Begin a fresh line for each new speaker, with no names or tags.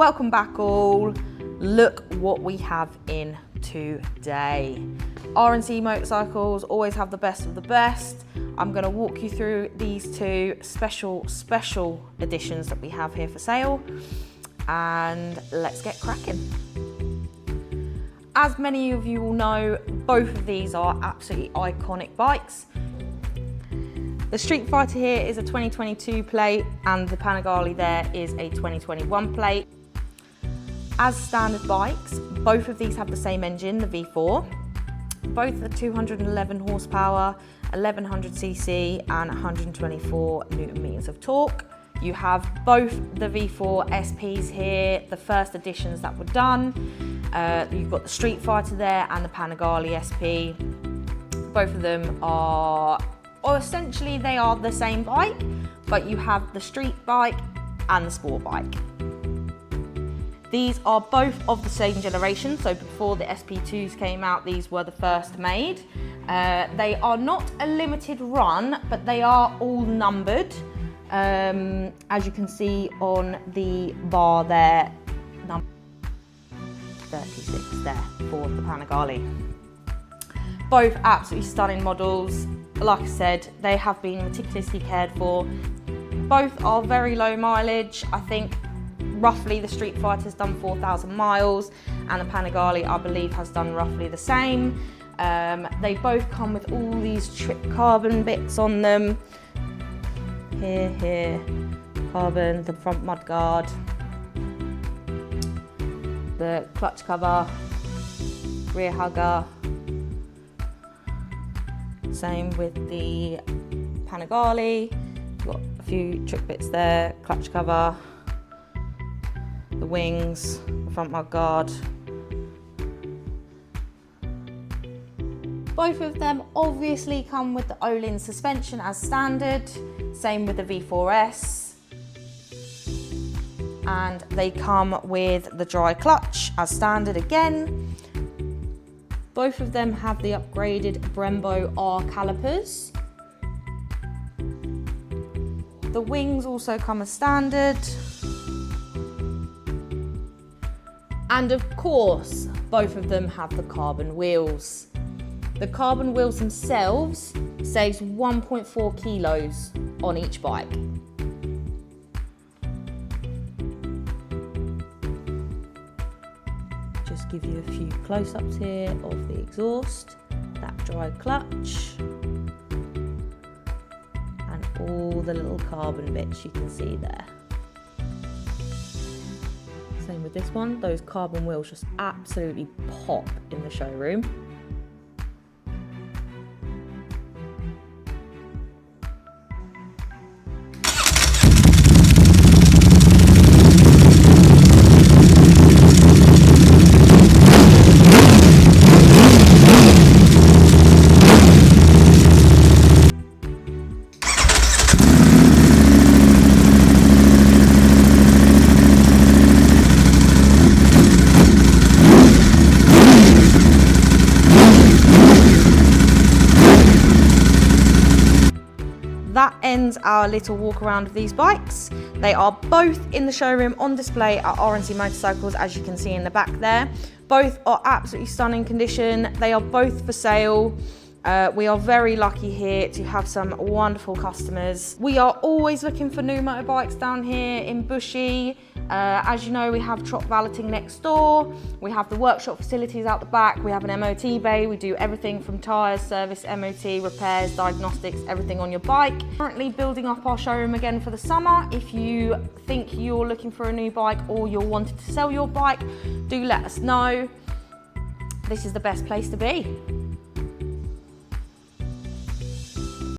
Welcome back all. Look what we have in today. RNC motorcycles always have the best of the best. I'm going to walk you through these two special editions that we have here for sale, and let's get cracking. As many of you will know, both of these are absolutely iconic bikes. The Streetfighter here is a 2022 plate and the Panigale there is a 2021 plate. As standard bikes, both of these have the same engine, the V4. Both are 211 horsepower, 1100cc and 124 Newton meters of torque. You have both the V4 SPs here, the first editions that were done. You've got the Streetfighter there and the Panigale SP. Both of them are, or essentially they are the same bike, but you have the street bike and the sport bike. These are both of the same generation, so before the SP2s came out, these were the first made. They are not a limited run, but they are all numbered. As you can see on the bar there, number 36 there for the Panigale. Both absolutely stunning models. Like I said, they have been meticulously cared for. Both are very low mileage. I think roughly the Streetfighter's done 4,000 miles and the Panigale, I believe, has done roughly the same. They both come with all these trick carbon bits on them. Here, carbon, the front mudguard, the clutch cover, rear hugger. Same with the Panigale. Got a few trick bits there, clutch cover, the wings, the front mudguard. Both of them obviously come with the Olin suspension as standard, same with the V4S. And they come with the dry clutch as standard again. Both of them have the upgraded Brembo R calipers. The wings also come as standard. And of course, both of them have the carbon wheels. The carbon wheels themselves saves 1.4 kilos on each bike. Just give you a few close-ups here of the exhaust, that dry clutch, and all the little carbon bits you can see there. Same with this one, those carbon wheels just absolutely pop in the showroom. That ends our little walk around of these bikes. They are both in the showroom on display at RNC Motorcycles, as you can see in the back there. Both are absolutely stunning condition. They are both for sale. We are very lucky here to have some wonderful customers. We are always looking for new motorbikes down here in Bushy. As you know, we have Trot Valeting next door. We have the workshop facilities out the back. We have an MOT bay. We do everything from tyres, service, MOT, repairs, diagnostics, everything on your bike. Currently building up our showroom again for the summer. If you think you're looking for a new bike or you're wanting to sell your bike, do let us know. This is the best place to be.